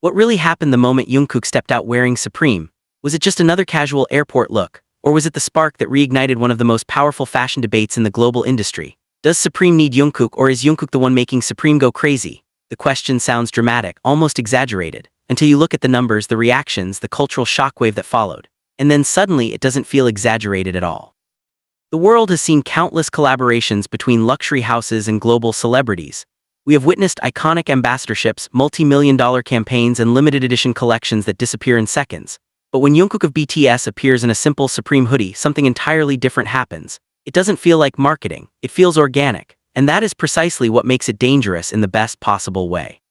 What really happened the moment Jungkook stepped out wearing Supreme? Was it just another casual airport look? Or was it the spark that reignited one of the most powerful fashion debates in the global industry? Does Supreme need Jungkook, or is Jungkook the one making Supreme go crazy? The question sounds dramatic, almost exaggerated, until you look at the numbers, the reactions, the cultural shockwave that followed. And then suddenly it doesn't feel exaggerated at all. The world has seen countless collaborations between luxury houses and global celebrities. We have witnessed iconic ambassadorships, multi-million-dollar campaigns, and limited edition collections that disappear in seconds. But when Jungkook of BTS appears in a simple Supreme hoodie, something entirely different happens. It doesn't feel like marketing, it feels organic, and that is precisely what makes it dangerous in the best possible way.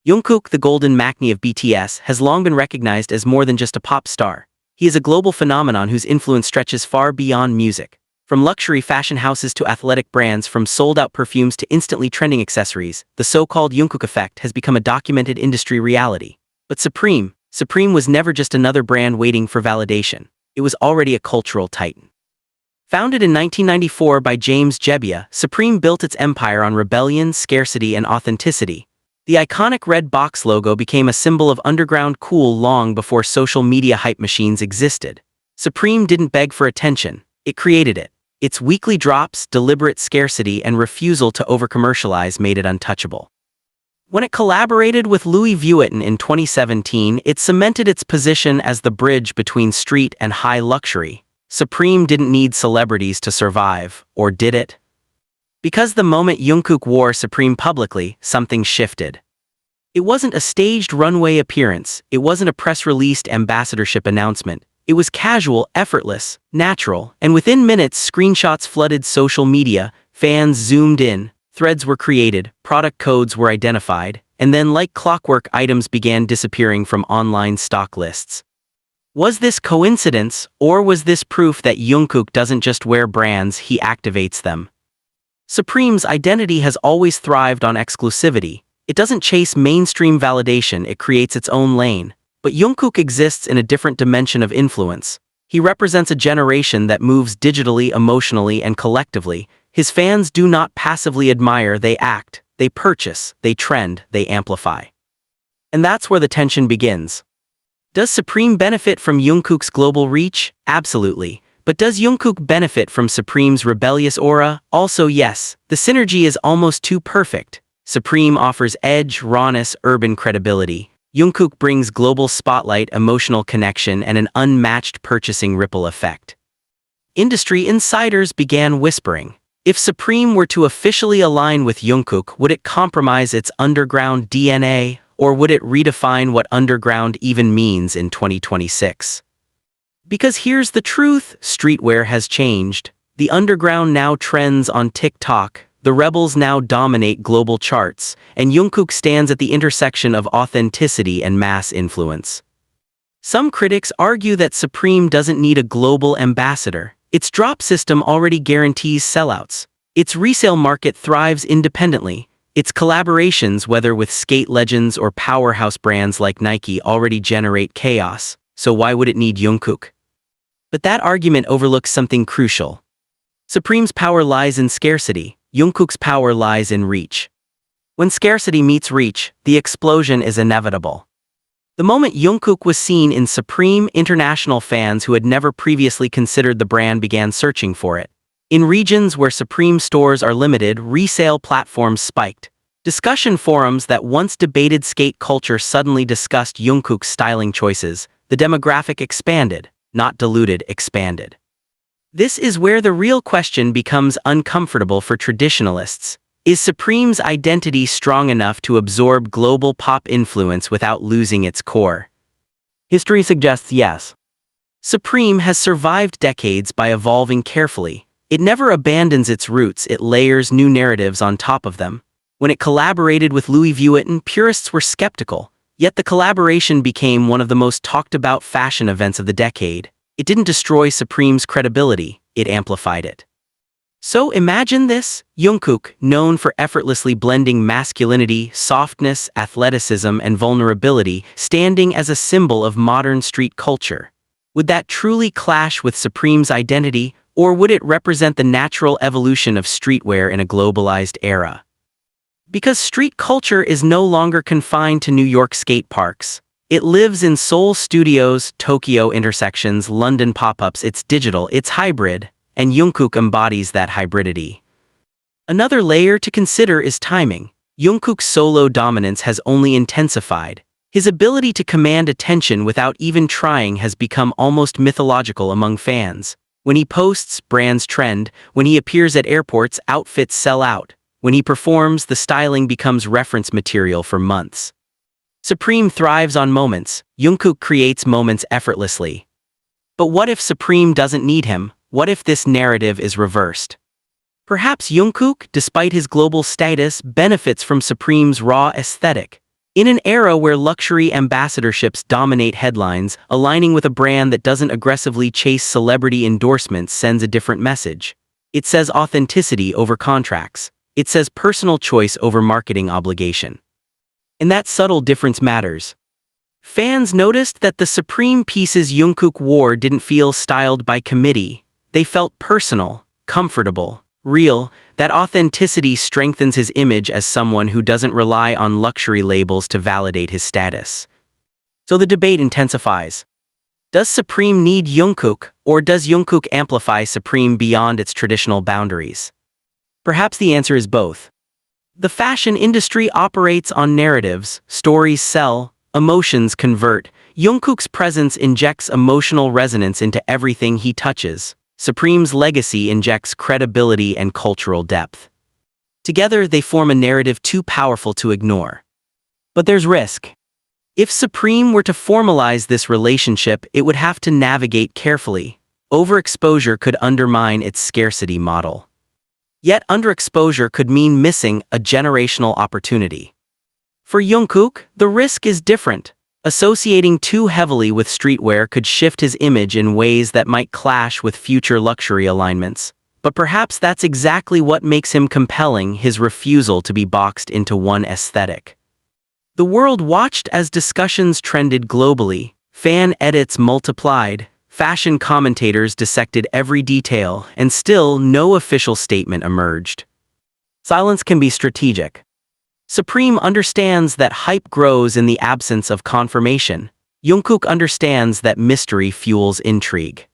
Jungkook, the golden Maknae of BTS, has long been recognized as more than just a pop star. He is a global phenomenon whose influence stretches far beyond music. From luxury fashion houses to athletic brands, from sold-out perfumes to instantly trending accessories, the so-called Jungkook effect has become a documented industry reality. But Supreme was never just another brand waiting for validation. It was already a cultural titan. Founded in 1994 by James Jebbia, Supreme built its empire on rebellion, scarcity, and authenticity. The iconic red box logo became a symbol of underground cool long before social media hype machines existed. Supreme didn't beg for attention, it created it. Its weekly drops, deliberate scarcity, and refusal to over-commercialize made it untouchable. When it collaborated with Louis Vuitton in 2017, it cemented its position as the bridge between street and high luxury. Supreme didn't need celebrities to survive, or did it? Because the moment Jungkook wore Supreme publicly, something shifted. It wasn't a staged runway appearance, it wasn't a press-released ambassadorship announcement. It was casual, effortless, natural, and within minutes screenshots flooded social media, fans zoomed in, threads were created, product codes were identified, and then like clockwork items began disappearing from online stock lists. Was this coincidence, or was this proof that Jungkook doesn't just wear brands, he activates them? Supreme's identity has always thrived on exclusivity. It doesn't chase mainstream validation, it creates its own lane. But Jungkook exists in a different dimension of influence. He represents a generation that moves digitally, emotionally, and collectively. His fans do not passively admire, they act, they purchase, they trend, they amplify. And that's where the tension begins. Does Supreme benefit from Jungkook's global reach? Absolutely. But does Jungkook benefit from Supreme's rebellious aura? Also yes. The synergy is almost too perfect. Supreme offers edge, rawness, urban credibility. Jungkook brings global spotlight, emotional connection, and an unmatched purchasing ripple effect. Industry insiders began whispering, if Supreme were to officially align with Jungkook, would it compromise its underground DNA, or would it redefine what underground even means in 2026? Because here's the truth, streetwear has changed. The underground now trends on TikTok. The rebels now dominate global charts, and Jungkook stands at the intersection of authenticity and mass influence. Some critics argue that Supreme doesn't need a global ambassador. Its drop system already guarantees sellouts. Its resale market thrives independently. Its collaborations, whether with skate legends or powerhouse brands like Nike, already generate chaos, so why would it need Jungkook? But that argument overlooks something crucial. Supreme's power lies in scarcity. Jungkook's power lies in reach. When scarcity meets reach, the explosion is inevitable. The moment Jungkook was seen in Supreme, international fans who had never previously considered the brand began searching for it. In regions where Supreme stores are limited, resale platforms spiked. Discussion forums that once debated skate culture suddenly discussed Jungkook's styling choices. The demographic expanded, not diluted, expanded. This is where the real question becomes uncomfortable for traditionalists. Is Supreme's identity strong enough to absorb global pop influence without losing its core? History suggests yes. Supreme has survived decades by evolving carefully. It never abandons its roots, it layers new narratives on top of them. When it collaborated with Louis Vuitton, purists were skeptical, yet the collaboration became one of the most talked about fashion events of the decade. It didn't destroy Supreme's credibility, it amplified it. So imagine this, Jungkook, known for effortlessly blending masculinity, softness, athleticism, and vulnerability, standing as a symbol of modern street culture. Would that truly clash with Supreme's identity, or would it represent the natural evolution of streetwear in a globalized era? Because street culture is no longer confined to New York skate parks. It lives in Seoul studios, Tokyo intersections, London pop-ups. It's digital, it's hybrid, and Jungkook embodies that hybridity. Another layer to consider is timing. Jungkook's solo dominance has only intensified. His ability to command attention without even trying has become almost mythological among fans. When he posts, brands trend. When he appears at airports, outfits sell out. When he performs, the styling becomes reference material for months. Supreme thrives on moments. Jungkook creates moments effortlessly. But what if Supreme doesn't need him? What if this narrative is reversed? Perhaps Jungkook, despite his global status, benefits from Supreme's raw aesthetic. In an era where luxury ambassadorships dominate headlines, aligning with a brand that doesn't aggressively chase celebrity endorsements sends a different message. It says authenticity over contracts. It says personal choice over marketing obligation. And that subtle difference matters. Fans noticed that the Supreme pieces Jungkook wore didn't feel styled by committee. They felt personal, comfortable, real. That authenticity strengthens his image as someone who doesn't rely on luxury labels to validate his status. So the debate intensifies. Does Supreme need Jungkook, or does Jungkook amplify Supreme beyond its traditional boundaries? Perhaps the answer is both. The fashion industry operates on narratives. Stories sell, emotions convert. Jungkook's presence injects emotional resonance into everything he touches. Supreme's legacy injects credibility and cultural depth. Together, they form a narrative too powerful to ignore. But there's risk. If Supreme were to formalize this relationship, it would have to navigate carefully. Overexposure could undermine its scarcity model. Yet underexposure could mean missing a generational opportunity. For Jungkook, the risk is different. Associating too heavily with streetwear could shift his image in ways that might clash with future luxury alignments. But perhaps that's exactly what makes him compelling, his refusal to be boxed into one aesthetic. The world watched as discussions trended globally. Fan edits multiplied. Fashion commentators dissected every detail, and still no official statement emerged. Silence can be strategic. Supreme understands that hype grows in the absence of confirmation. Jungkook understands that mystery fuels intrigue.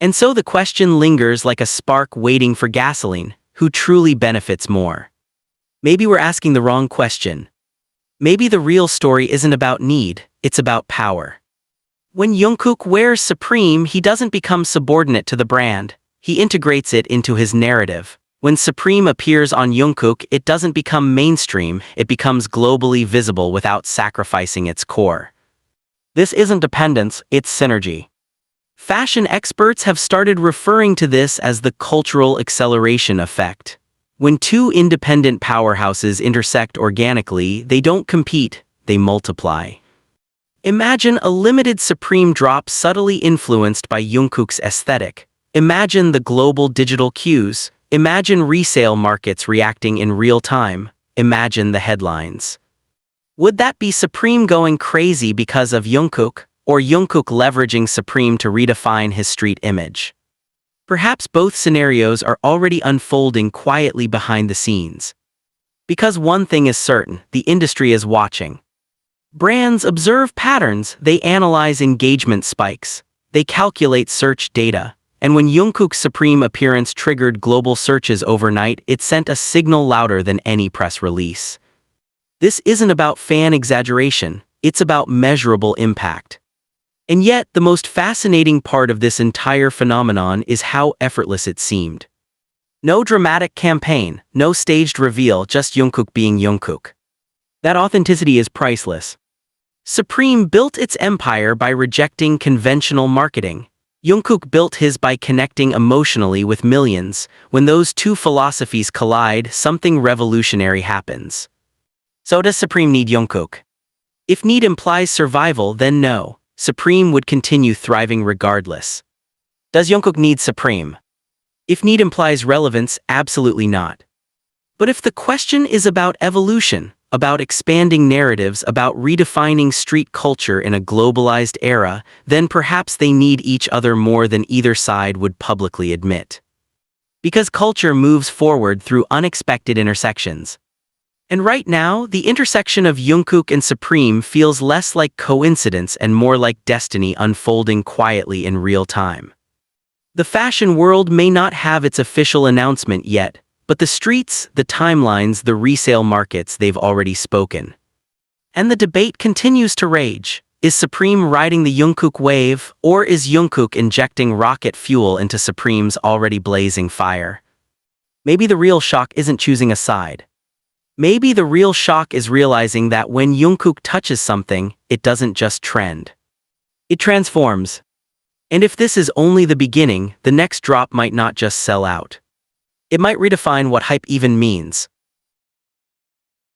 And so the question lingers like a spark waiting for gasoline. Who truly benefits more? Maybe we're asking the wrong question. Maybe the real story isn't about need, it's about power. When Jungkook wears Supreme, he doesn't become subordinate to the brand. He integrates it into his narrative. When Supreme appears on Jungkook, it doesn't become mainstream, it becomes globally visible without sacrificing its core. This isn't dependence, it's synergy. Fashion experts have started referring to this as the cultural acceleration effect. When two independent powerhouses intersect organically, they don't compete, they multiply. Imagine a limited Supreme drop subtly influenced by Jungkook's aesthetic. Imagine the global digital cues. Imagine resale markets reacting in real time. Imagine the headlines. Would that be Supreme going crazy because of Jungkook, or Jungkook leveraging Supreme to redefine his street image? Perhaps both scenarios are already unfolding quietly behind the scenes. Because one thing is certain, the industry is watching. Brands observe patterns, they analyze engagement spikes, they calculate search data. And when Jungkook's Supreme appearance triggered global searches overnight, it sent a signal louder than any press release. This isn't about fan exaggeration, it's about measurable impact. And yet, the most fascinating part of this entire phenomenon is how effortless it seemed. No dramatic campaign, no staged reveal, just Jungkook being Jungkook. That authenticity is priceless. Supreme built its empire by rejecting conventional marketing. Jungkook built his by connecting emotionally with millions. When those two philosophies collide, something revolutionary happens. So does Supreme need Jungkook? If need implies survival, then no. Supreme would continue thriving regardless. Does Jungkook need Supreme? If need implies relevance, absolutely not. But if the question is about evolution, about expanding narratives, about redefining street culture in a globalized era, then perhaps they need each other more than either side would publicly admit. Because culture moves forward through unexpected intersections. And right now, the intersection of Jungkook and Supreme feels less like coincidence and more like destiny unfolding quietly in real time. The fashion world may not have its official announcement yet, but the streets, the timelines, the resale markets, they've already spoken. And the debate continues to rage. Is Supreme riding the Jungkook wave, or is Jungkook injecting rocket fuel into Supreme's already blazing fire? Maybe the real shock isn't choosing a side. Maybe the real shock is realizing that when Jungkook touches something, it doesn't just trend. It transforms. And if this is only the beginning, the next drop might not just sell out. It might redefine what hype even means.